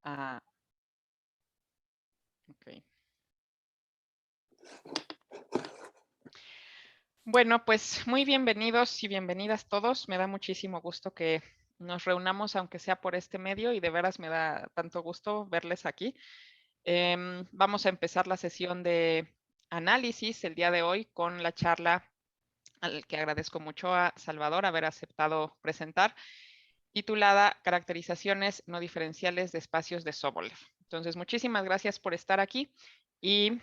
Ah, ok. Bueno, pues muy bienvenidos y bienvenidas todos. Me da muchísimo gusto que nos reunamos, aunque sea por este medio, y de veras me da tanto gusto verles aquí. Vamos a empezar la sesión de análisis el día de hoy con la charla al que agradezco mucho a Salvador haber aceptado presentar, titulada Caracterizaciones no diferenciales de espacios de Sobolev. Entonces, muchísimas gracias por estar aquí y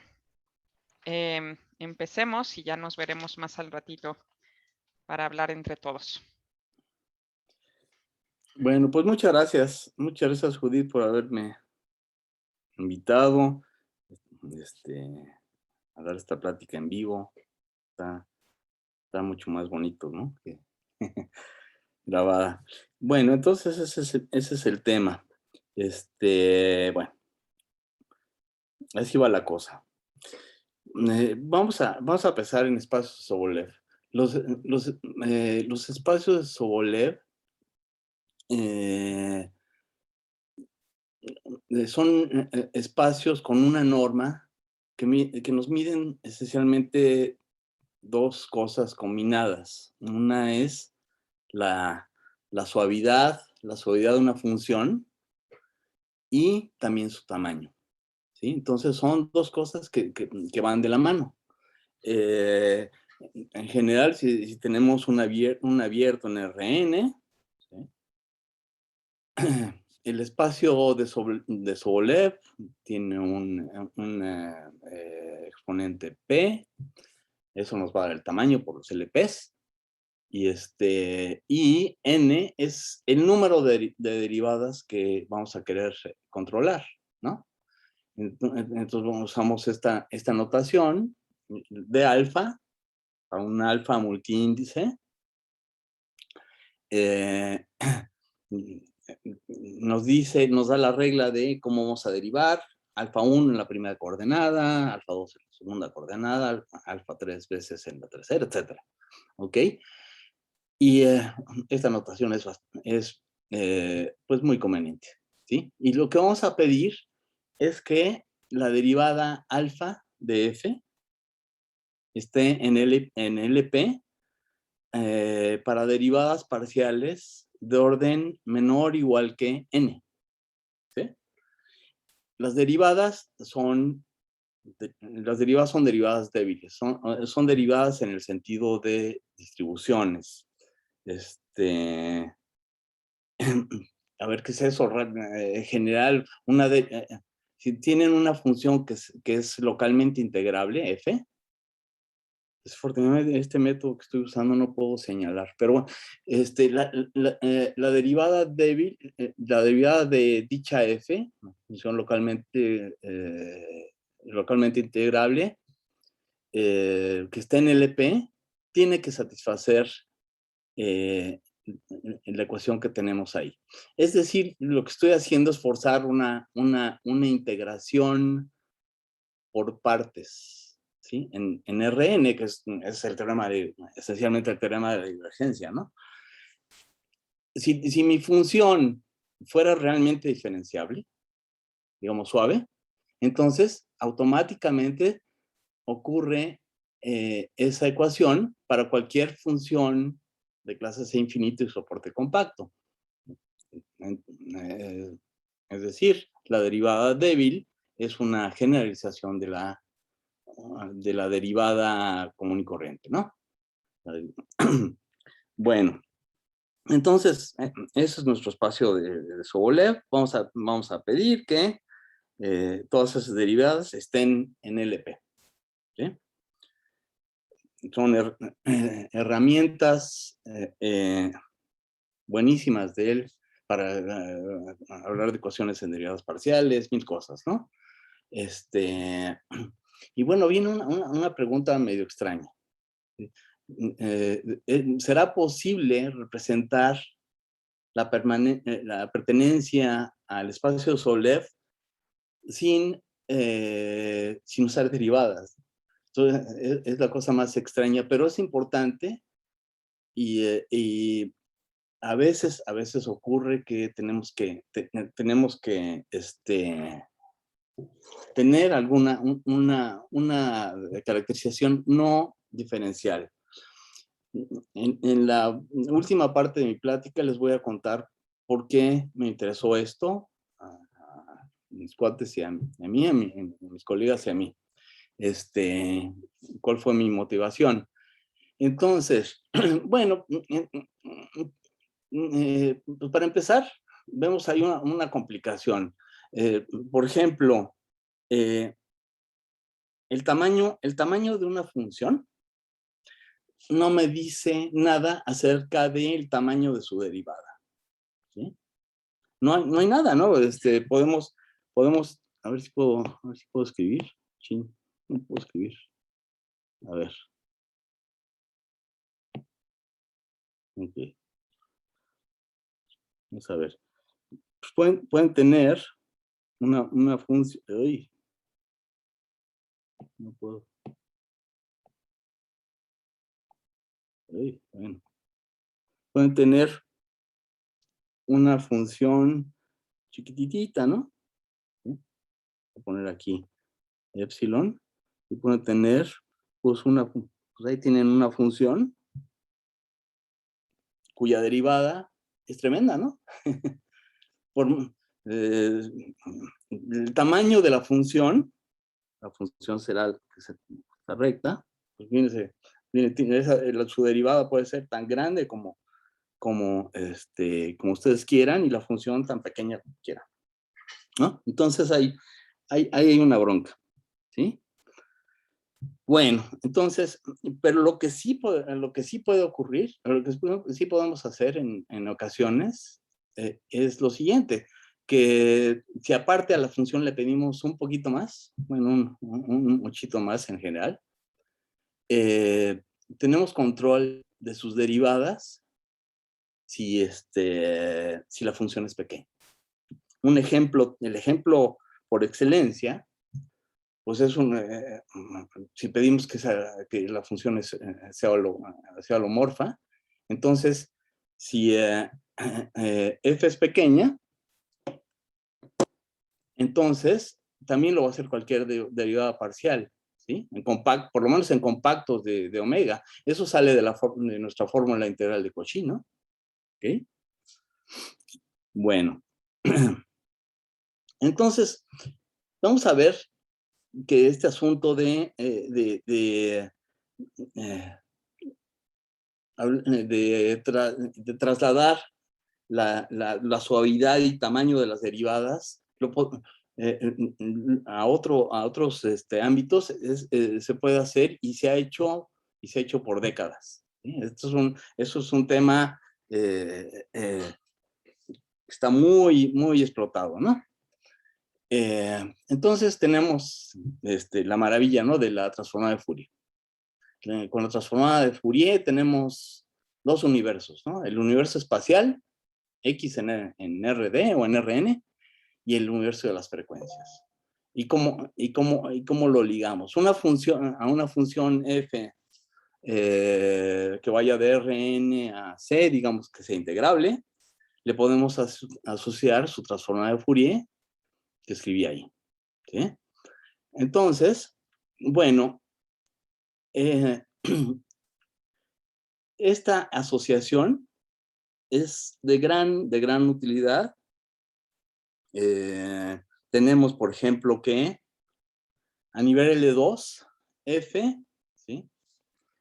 empecemos y ya nos veremos más al ratito para hablar entre todos. Bueno, pues muchas gracias Judith por haberme invitado a dar esta plática en vivo. Está, está mucho más bonito, ¿no? Que grabada. Bueno, entonces ese es el tema. Bueno, así va la cosa. Vamos a empezar en espacios de Sobolev. Los espacios de Sobolev eh, son espacios con una norma que nos miden esencialmente dos cosas combinadas. Una es la, la suavidad de una función y también su tamaño, ¿sí? Entonces son dos cosas que van de la mano. Eh, en general, si tenemos un abierto en Rn, ¿sí? El espacio de Sobolev tiene un exponente P, eso nos va a dar el tamaño por los LPs, y N es el número de derivadas que vamos a querer controlar, ¿no? Entonces usamos esta notación de alfa, para un alfa multiíndice, eh, nos da la regla de cómo vamos a derivar alfa 1 en la primera coordenada, alfa 2 en la segunda coordenada, alfa 3 veces en la tercera, etcétera. ¿Ok? Y esta notación es pues muy conveniente, ¿sí? Y lo que vamos a pedir es que la derivada alfa de f esté en LP para derivadas parciales de orden menor o igual que n, ¿sí? Las derivadas son derivadas débiles, son derivadas en el sentido de distribuciones. A ver, ¿qué es eso? En general, si tienen una función que es localmente integrable, f, desafortunadamente este método que estoy usando no puedo señalar, pero bueno, la derivada débil, la derivada de dicha f, función localmente integrable, que está en LP, tiene que satisfacer eh, la ecuación que tenemos ahí. Es decir, lo que estoy haciendo es forzar una integración por partes, ¿sí? En Rn, que es el teorema esencialmente el teorema de la divergencia, ¿no? Si mi función fuera realmente diferenciable, digamos suave, entonces automáticamente ocurre esa ecuación para cualquier función de clase C infinito y soporte compacto. Eh, es decir, la derivada débil es una generalización de la derivada común y corriente, ¿no? Bueno, entonces, ese es nuestro espacio de Sobolev. Vamos a pedir que todas esas derivadas estén en LP, ¿sí? Son herramientas buenísimas de él para hablar de ecuaciones en derivadas parciales, mil cosas, ¿no? Y bueno, viene una pregunta medio extraña. ¿Será posible representar la pertenencia al espacio de Sobolev sin usar derivadas? Entonces, es la cosa más extraña, pero es importante y a veces ocurre que tenemos que tener una caracterización no diferencial. En la última parte de mi plática les voy a contar por qué me interesó esto a mis cuates y a mí, a mis colegas y a mí. ¿Cuál fue mi motivación? Entonces, bueno, pues para empezar, vemos ahí una complicación. Por ejemplo, el tamaño de una función no me dice nada acerca del tamaño de su derivada, ¿sí? No hay nada, ¿no? Podemos, a ver si puedo escribir. Sí, no puedo escribir. A ver. Ok. Vamos a ver. Pues pueden tener una función. Uy, no puedo. Uy, bueno. Pueden tener una función chiquititita, ¿no? ¿Sí? Voy a poner aquí epsilon y pueden tener, pues ahí tienen una función cuya derivada es tremenda, ¿no? Por el tamaño de la función será la recta, pues su derivada puede ser tan grande como ustedes quieran y la función tan pequeña como quieran, ¿no? Entonces ahí hay una bronca, ¿sí? Bueno, entonces, pero lo que sí puede ocurrir, lo que sí podemos hacer en ocasiones es lo siguiente, que si aparte a la función le pedimos un poquito más, bueno, un muchito más en general, tenemos control de sus derivadas si la función es pequeña. El ejemplo por excelencia, pues es si pedimos que la función sea holomorfa, entonces si f es pequeña, entonces también lo va a hacer cualquier derivada parcial, ¿sí? Por lo menos en compactos de omega. Eso sale de nuestra fórmula integral de Cauchy, ¿no? ¿Ok? Bueno. Entonces, vamos a ver que este asunto de trasladar la suavidad y tamaño de las derivadas a otros ámbitos se puede hacer y se ha hecho por décadas, ¿sí? Eso es un tema que está muy, muy explotado, ¿no? Entonces tenemos la maravilla, ¿no?, de la transformada de Fourier. Con la transformada de Fourier tenemos dos universos, ¿no? El universo espacial, X en RD o en RN, y el universo de las frecuencias. ¿Y cómo lo ligamos? Una función f que vaya de Rn a C, digamos que sea integrable, le podemos asociar su transformada de Fourier, que escribí ahí, ¿sí? Entonces, bueno, esta asociación es de gran utilidad. Tenemos, por ejemplo, que a nivel L2, F, ¿sí?,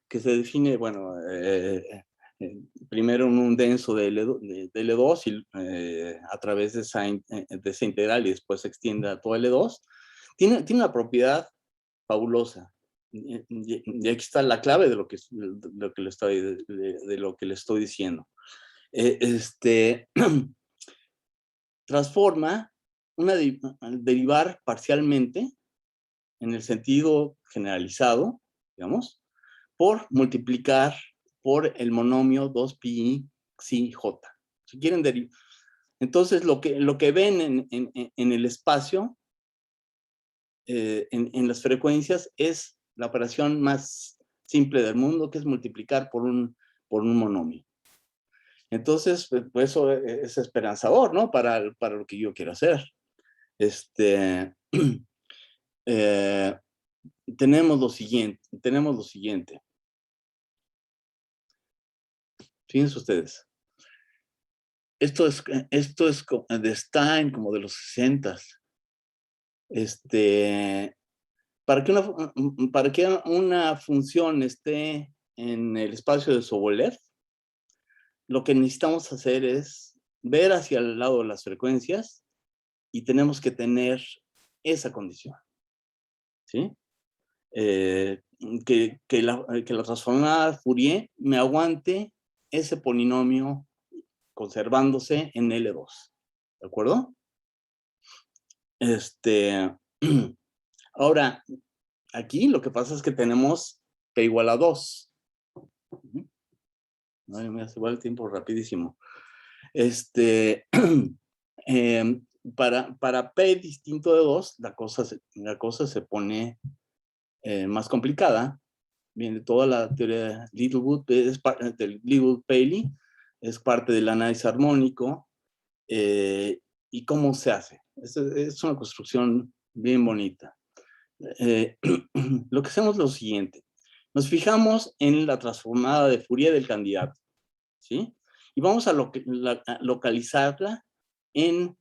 que se define, bueno, primero en un denso de L2 y a través de esa integral y después se extiende a todo L2, tiene una propiedad fabulosa. Y aquí está la clave de lo que le estoy diciendo. Transforma derivar parcialmente en el sentido generalizado, digamos, por multiplicar por el monomio 2pi psi j. Si quieren derivar. Entonces, lo que ven en el espacio, en las frecuencias, es la operación más simple del mundo, que es multiplicar por un monomio. Entonces, pues eso es esperanzador, ¿no? Para lo que yo quiero hacer. Eh, tenemos lo siguiente. Fíjense ustedes. Esto es de Stein, como de los 60s. Para que una función esté en el espacio de Sobolev, lo que necesitamos hacer es ver hacia el lado de las frecuencias y tenemos que tener esa condición, ¿sí? Que la transformada Fourier me aguante ese polinomio conservándose en L2, ¿de acuerdo? Ahora, aquí lo que pasa es que tenemos P igual a 2. Ay, me hace igual el tiempo rapidísimo. Para P distinto de 2, la cosa se pone más complicada. Viene toda la teoría de Littlewood, del Littlewood-Paley, es parte del análisis armónico. ¿Y cómo se hace? Es una construcción bien bonita. Lo que hacemos es lo siguiente. Nos fijamos en la transformada de Fourier del candidato, ¿sí? Y vamos a localizarla en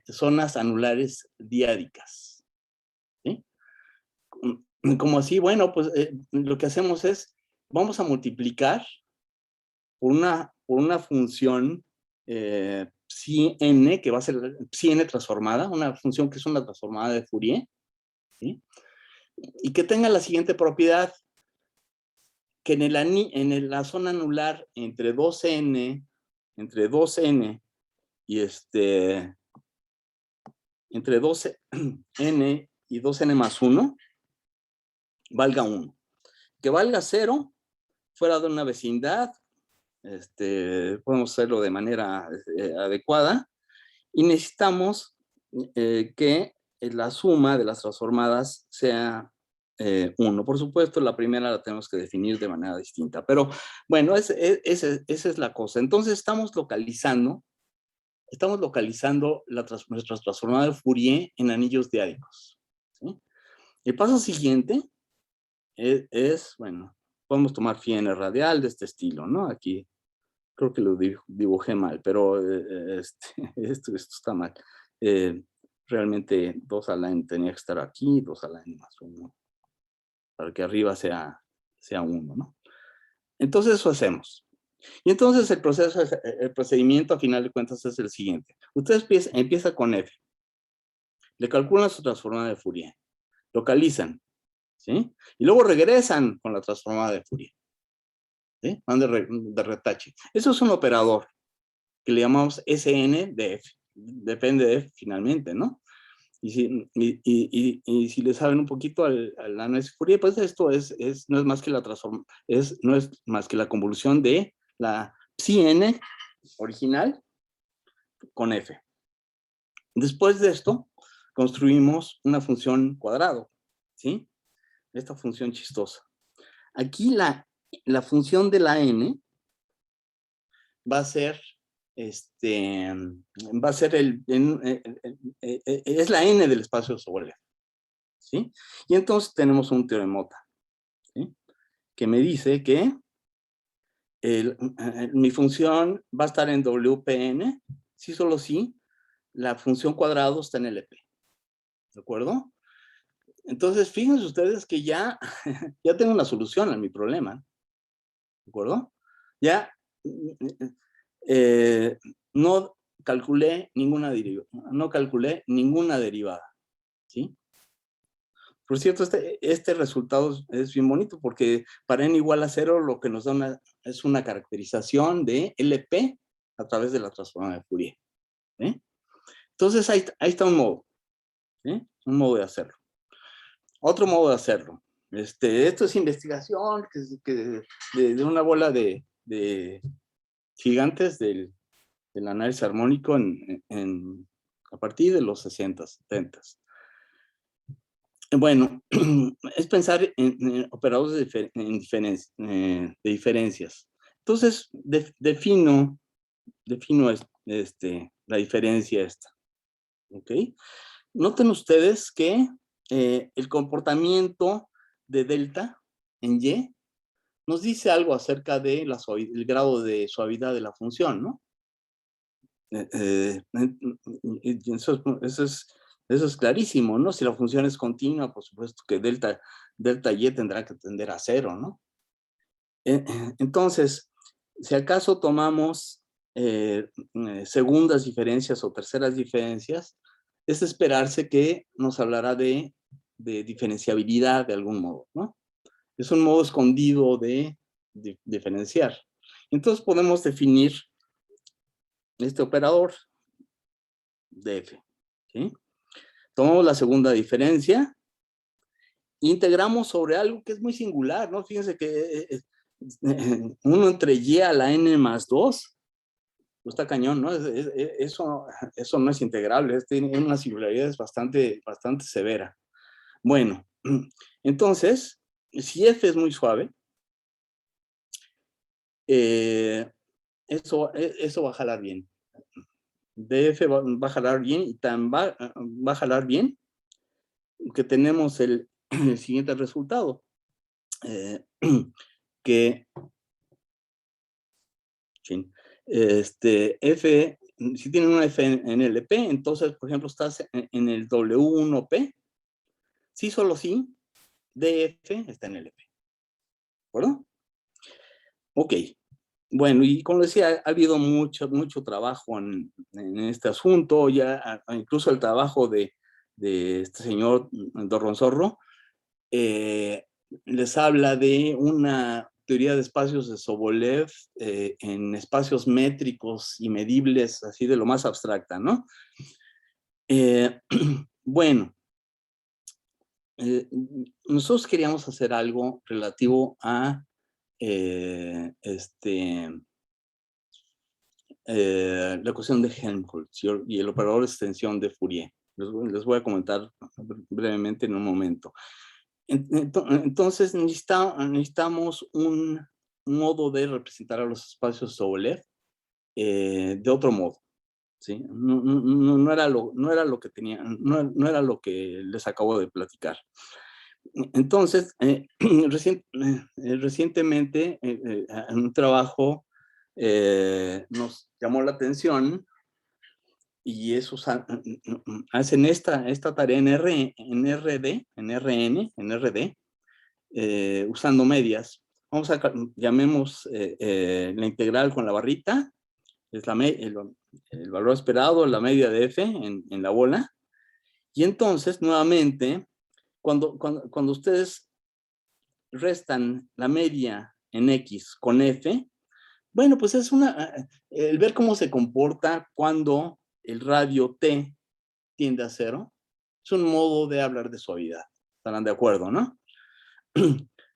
zonas anulares diádicas, ¿sí? Como así, bueno, pues lo que hacemos es, vamos a multiplicar por una función psi n, que va a ser psi n transformada, una función que es una transformada de Fourier, ¿sí? Y que tenga la siguiente propiedad, que en la zona anular entre 2n y entre 2n y 2n más 1, valga 1. Que valga 0 fuera de una vecindad, podemos hacerlo de manera adecuada, y necesitamos que la suma de las transformadas sea 1. Por supuesto, la primera la tenemos que definir de manera distinta, pero bueno, esa es la cosa. Entonces estamos localizando nuestras transformadas de Fourier en anillos diádicos, ¿sí? El paso siguiente bueno, podemos tomar phi n radial de este estilo, ¿no? Aquí creo que lo dibujé mal, pero esto está mal. Realmente 2 a la n tenía que estar aquí, 2 a la n más 1, para que arriba sea 1, ¿no? Entonces eso hacemos. Y entonces el procedimiento a final de cuentas es el siguiente. Ustedes empiezan con F. Le calculan su transformada de Fourier. Localizan, ¿sí? Y luego regresan con la transformada de Fourier, ¿sí? Van de retache. Eso es un operador que le llamamos Sn de F. Depende de F finalmente, ¿no? Y si le saben un poquito al análisis Fourier, pues esto no es más que no es más que la convolución de la psi n original con F. Después de esto, construimos una función cuadrado, ¿sí? Esta función chistosa. Aquí la función de la n va a ser es la n del espacio Sobolev, ¿sí? Y entonces tenemos un teoremota, ¿sí? Que me dice que mi función va a estar en WPN, si solo si la función cuadrado está en LP, ¿de acuerdo? Entonces, fíjense ustedes que ya tengo una solución a mi problema, ¿de acuerdo? Ya no calculé ninguna derivada, ¿sí? Por cierto, este resultado es bien bonito porque para n igual a 0 lo que nos da es una caracterización de LP a través de la transformada de Fourier, ¿eh? Entonces ahí está un modo, ¿eh? Un modo de hacerlo. Otro modo de hacerlo. Esto es investigación de una bola de gigantes del análisis armónico a partir de los 60, 70. Bueno, es pensar en operadores de diferencias. Entonces, defino defino la diferencia esta. ¿Ok? Noten ustedes que el comportamiento de delta en Y nos dice algo acerca de el grado de suavidad de la función, ¿no? Eso es clarísimo, ¿no? Si la función es continua, por supuesto que delta Y tendrá que tender a cero, ¿no? Entonces, si acaso tomamos segundas diferencias o terceras diferencias, es de esperarse que nos hablará de diferenciabilidad de algún modo, ¿no? Es un modo escondido de diferenciar. Entonces podemos definir este operador de f, ¿sí? Tomamos la segunda diferencia, integramos sobre algo que es muy singular, ¿no? Fíjense que 1 entre y a la n más 2, pues está cañón, ¿no? Eso no es integrable, tiene una singularidad bastante severa. Bueno, entonces, si f es muy suave, eso va a jalar bien. df va a jalar bien y va a jalar bien que tenemos el siguiente resultado. Que F, si tienen una F en LP, entonces, por ejemplo, estás en el W1P, sí, solo sí, DF está en LP. ¿De acuerdo? Ok. Bueno, y como decía, ha habido mucho trabajo en este asunto, ya incluso el trabajo de este señor Dorronzorro les habla de una teoría de espacios de Sobolev en espacios métricos y medibles, así de lo más abstracta, ¿no? Bueno, nosotros queríamos hacer algo relativo a la ecuación de Helmholtz y el operador de extensión de Fourier. Les voy a comentar brevemente en un momento. Entonces necesitamos un modo de representar a los espacios Sobolev de otro modo, ¿sí? No era lo que tenía, no era lo que les acabo de platicar. Entonces, recientemente, en un trabajo nos llamó la atención y eso hacen esta tarea en RD, usando medias. Llamemos la integral con la barrita, es el valor esperado, la media de f en la bola. Y entonces, nuevamente, cuando ustedes restan la media en x con f, bueno, pues es el ver cómo se comporta cuando el radio t tiende a cero, es un modo de hablar de suavidad. ¿Estarán de acuerdo, no?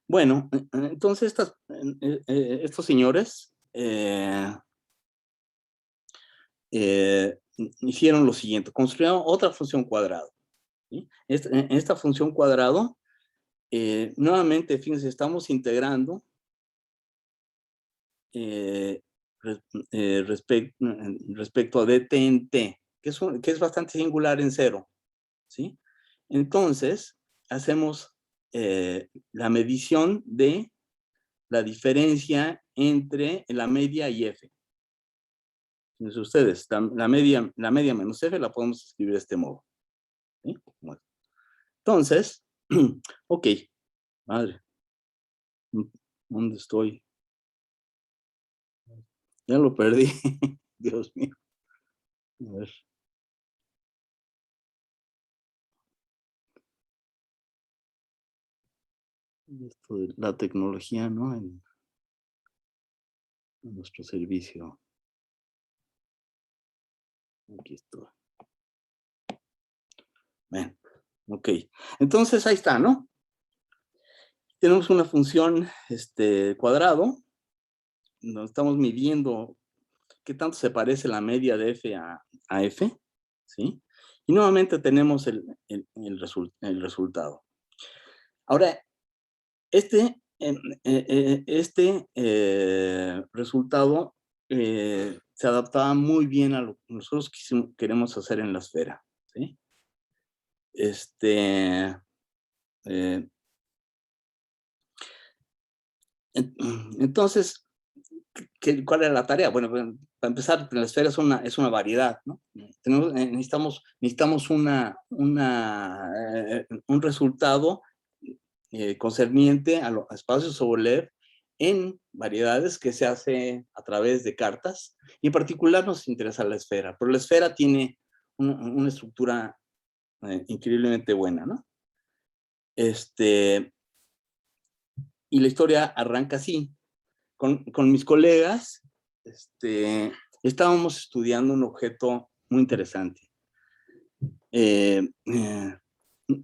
Bueno, entonces estos señores hicieron lo siguiente, construyeron otra función cuadrada. ¿Sí? Esta función cuadrado, nuevamente, fíjense, estamos integrando respecto a dt en t, que es bastante singular en cero. ¿Sí? Entonces, hacemos la medición de la diferencia entre la media y f. Entonces, ustedes, la media menos f la podemos escribir de este modo. ¿Sí? Bueno. Entonces, ok, madre, ¿dónde estoy? Ya lo perdí, Dios mío. A ver. Esto de la tecnología, ¿no? En nuestro servicio. Aquí estoy. Bueno, ok. Entonces, ahí está, ¿no? Tenemos una función cuadrado, donde estamos midiendo qué tanto se parece la media de f a f, ¿sí? Y nuevamente tenemos el resultado. Ahora, resultado se adaptaba muy bien a lo que nosotros queremos hacer en la esfera, ¿sí? Eh, entonces, ¿cuál era la tarea? Bueno, para empezar, la esfera es una variedad, ¿no? Necesitamos un resultado concerniente a los espacios Sobolev en variedades que se hace a través de cartas, y en particular nos interesa la esfera, pero la esfera tiene una estructura increíblemente buena, ¿no? Y la historia arranca así. Con mis colegas, estábamos estudiando un objeto muy interesante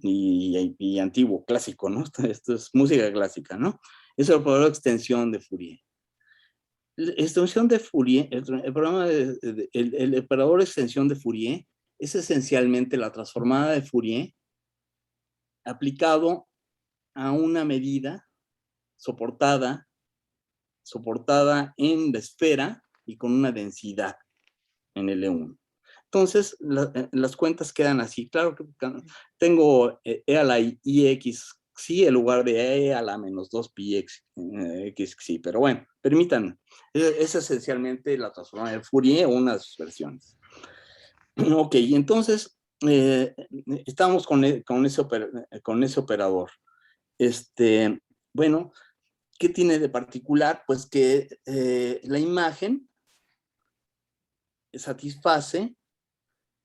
y antiguo, clásico, ¿no? Esto es música clásica, ¿no? Es el operador de extensión de Fourier. La extensión de Fourier, el operador de extensión de Fourier es esencialmente la transformada de Fourier aplicado a una medida soportada en la esfera y con una densidad en L1. Entonces, las cuentas quedan así. Claro que tengo E a la IX sí en lugar de E a la menos 2 pi X sí, pero bueno, permítanme. Es esencialmente la transformada de Fourier o una de sus versiones. Ok, entonces, estamos con ese operador. Bueno, ¿qué tiene de particular? Pues que la imagen satisface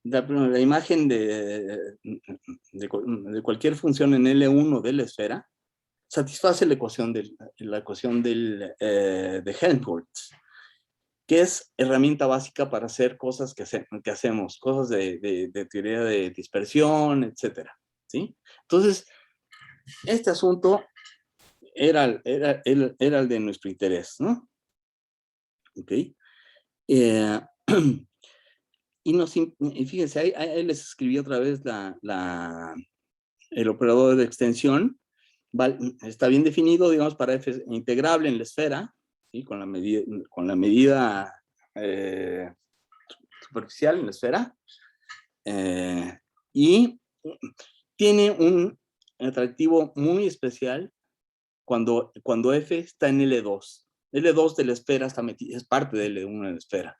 la imagen de cualquier función en L1 de la esfera, satisface la ecuación de Helmholtz, que es herramienta básica para hacer cosas que hacemos, cosas de teoría de dispersión, etcétera, ¿sí? Entonces, este asunto era el de nuestro interés, ¿no? ¿Ok? Y fíjense, ahí les escribí otra vez el operador de extensión. Está bien definido, digamos, para f integrable en la esfera, ¿sí? Con la medida superficial en la esfera. Y tiene un atractivo muy especial cuando f está en L2. L2 de la esfera es parte de L1 de la esfera.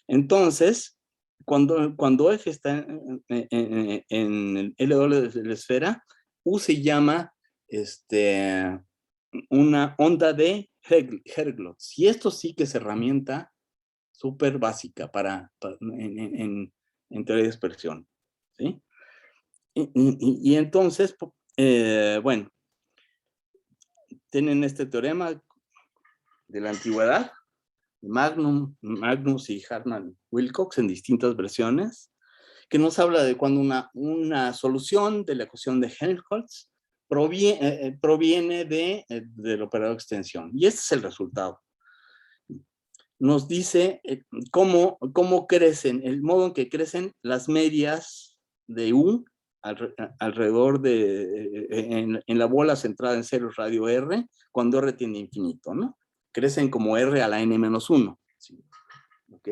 Entonces, cuando f está en el L2 de la esfera, U se llama una onda de Herglotz. Y esto sí que es herramienta súper básica en teoría de dispersión, ¿sí? Y entonces, bueno, tienen este teorema de la antigüedad, Magnus y Hartmann Wilcox en distintas versiones, que nos habla de cuando una solución de la ecuación de Helmholtz proviene del operador de extensión. Y este es el resultado. Nos dice cómo crecen, el modo en que crecen las medias de U alrededor en la bola centrada en ceros radio R, cuando R tiende a infinito, ¿no? Crecen como R a la n-1. ¿Sí? ¿Ok?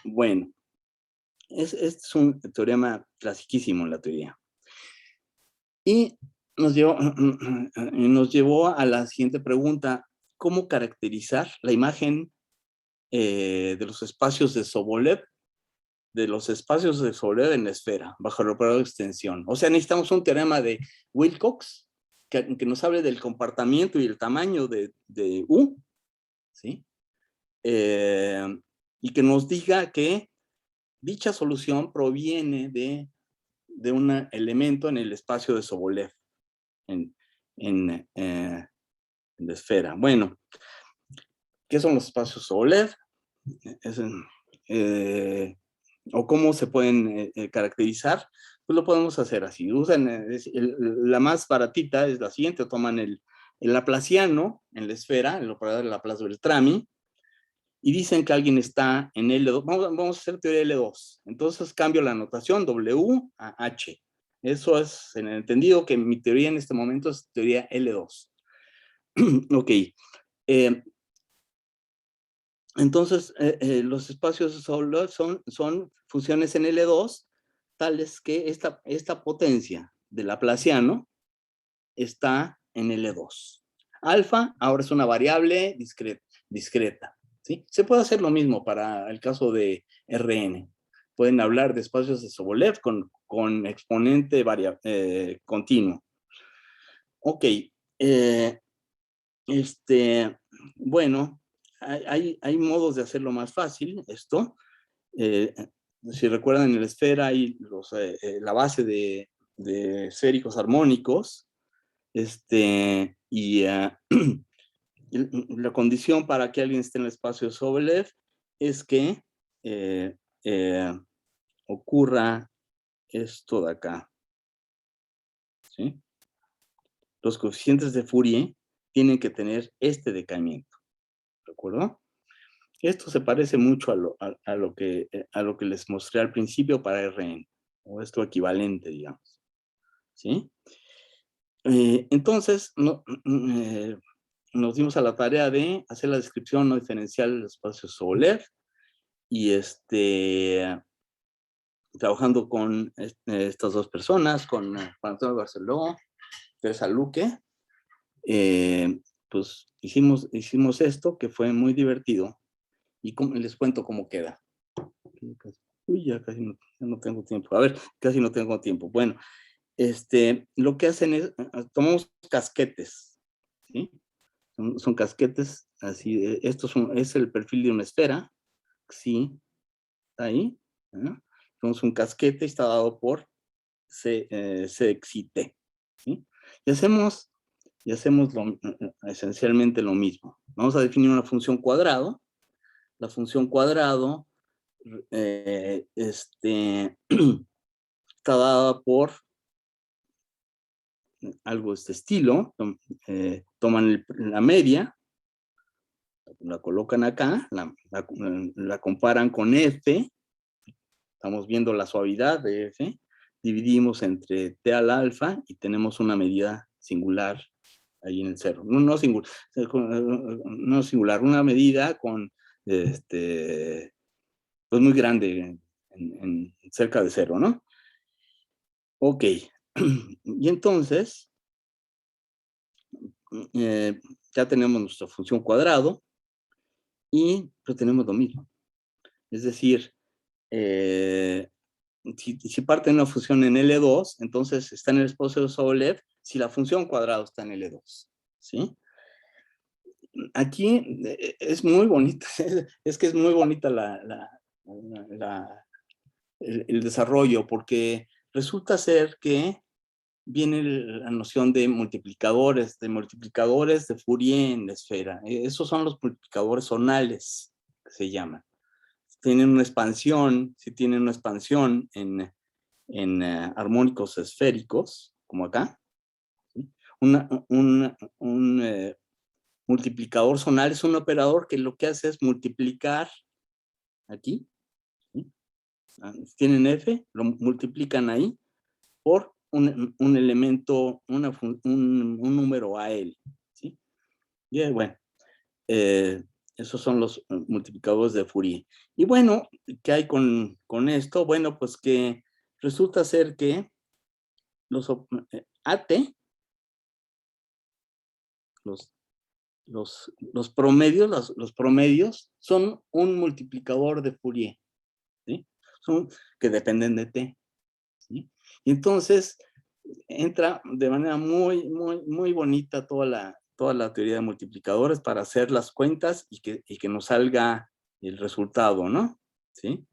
Bueno, este es un teorema clasiquísimo en la teoría. Y nos llevó a la siguiente pregunta: ¿cómo caracterizar la imagen de los espacios de Sobolev en la esfera, bajo el operador de extensión? O sea, necesitamos un teorema de Wilcox que nos hable del comportamiento y el tamaño de U, ¿sí? Y que nos diga que dicha solución proviene de un elemento en el espacio de Sobolev, en la esfera. Bueno, ¿qué son los espacios Sobolev? ¿O cómo se pueden caracterizar? Pues lo podemos hacer así. La más baratita es la siguiente: toman el laplaciano en la esfera, el operador de Laplace-Beltrami, y dicen que alguien está en L2. Vamos a hacer teoría L2. Entonces cambio la notación W a H. Eso es en el entendido que mi teoría en este momento es teoría L2. Ok. Entonces, los espacios de Sobolev son funciones en L2, tales que esta potencia del laplaciano está en L2. Alfa ahora es una variable discreta, ¿sí? Se puede hacer lo mismo para el caso de Rn. Pueden hablar de espacios de Sobolev con exponente continuo. Ok. Bueno, hay modos de hacerlo más fácil, esto. Si recuerdan, en la esfera hay la base de esféricos armónicos, y la condición para que alguien esté en el espacio de Sobolev es que ocurra esto de acá, ¿sí? Los coeficientes de Fourier tienen que tener este decaimiento, ¿de acuerdo? Esto se parece mucho a lo que les mostré al principio para Rn, o esto equivalente, digamos, ¿sí? Entonces, nos dimos a la tarea de hacer la descripción no diferencial del espacio Sobolev, y trabajando con estas dos personas, con Juan Antonio Barceló, Teresa Luque, pues hicimos esto, que fue muy divertido, y les cuento cómo queda. Uy, ya casi no tengo tiempo. A ver, casi no tengo tiempo. Bueno, lo que hacen es, tomamos casquetes, ¿sí? Son casquetes, así, es el perfil de una esfera, ¿sí? Está ahí, ¿no? Entonces un casquete está dado por CXT, ¿sí? Y hacemos esencialmente lo mismo. Vamos a definir una función cuadrado. La función cuadrado está dada por algo de este estilo. Toman la media, la colocan acá, la comparan con F, estamos viendo la suavidad de F, dividimos entre T al alfa y tenemos una medida singular ahí en el cero. No singular, una medida con, pues muy grande, cerca de cero, ¿no? Ok. Y entonces, ya tenemos nuestra función cuadrado y pues tenemos lo mismo. Es decir, si parte de una función en L2, entonces está en el espacio de Sobolev si la función cuadrado está en L2, ¿sí? Aquí es muy bonita, es que es muy bonita el desarrollo, porque resulta ser que viene la noción de multiplicadores de Fourier en la esfera. Esos son los multiplicadores zonales, que se llaman. Si tienen una expansión en armónicos esféricos, como acá, ¿sí? Un multiplicador zonal es un operador que lo que hace es multiplicar aquí, ¿sí? Tienen F, lo multiplican ahí por un elemento, un número AL, ¿sí? Y bueno, esos son los multiplicadores de Fourier. Y bueno, ¿qué hay con esto? Bueno, pues que resulta ser que los AT, los promedios son un multiplicador de Fourier, ¿sí? Que dependen de T, ¿sí? Y entonces entra de manera muy, muy, muy bonita toda la teoría de multiplicadores para hacer las cuentas y que nos salga el resultado, ¿no? ¿Sí?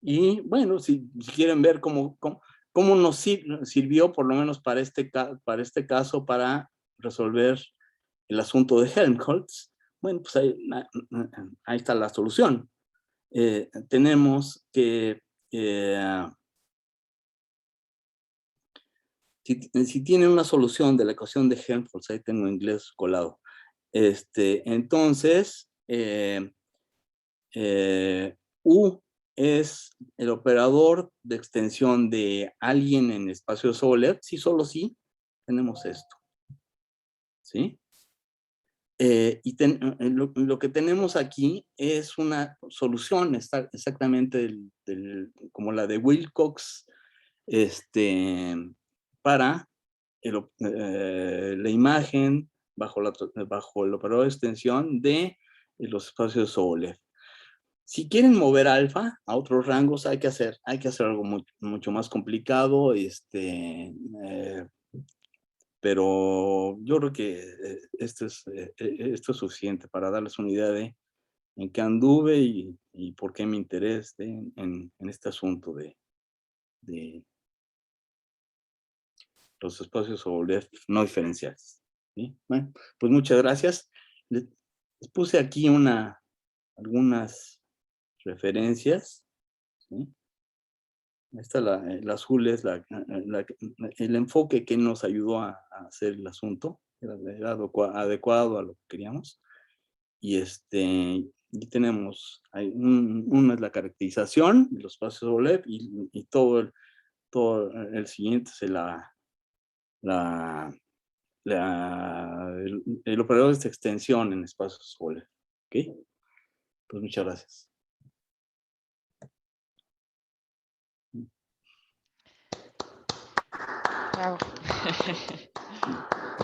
Y bueno, si quieren ver cómo nos sirvió, por lo menos para este caso, para resolver el asunto de Helmholtz, bueno, pues ahí está la solución. Tenemos que si tienen una solución de la ecuación de Helmholtz, ahí tengo inglés colado, entonces U es el operador de extensión de alguien en espacio de Sobolev, si solo sí tenemos esto, ¿sí? Lo que tenemos aquí es una solución exactamente como la de Wilcox, para la imagen bajo el operador de extensión de los espacios OLED. Si quieren mover alfa a otros rangos, hay que hacer algo mucho más complicado, pero yo creo que esto es suficiente para darles una idea de en qué anduve y por qué mi interés en este asunto de los espacios OLED no diferenciales. ¿Sí? Bueno, pues muchas gracias. Les puse aquí algunas referencias. ¿Sí? El azul es el enfoque que nos ayudó a hacer el asunto, era adecuado a lo que queríamos. Y tenemos, una es la caracterización de los espacios OLED y todo el siguiente es el operador de esta extensión en espacios OLED. ¿Ok? Pues muchas gracias. Wow.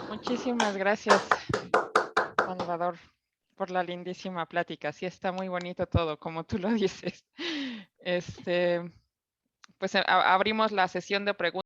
Muchísimas gracias, Salvador, por la lindísima plática. Sí, está muy bonito todo, como tú lo dices. Pues abrimos la sesión de preguntas.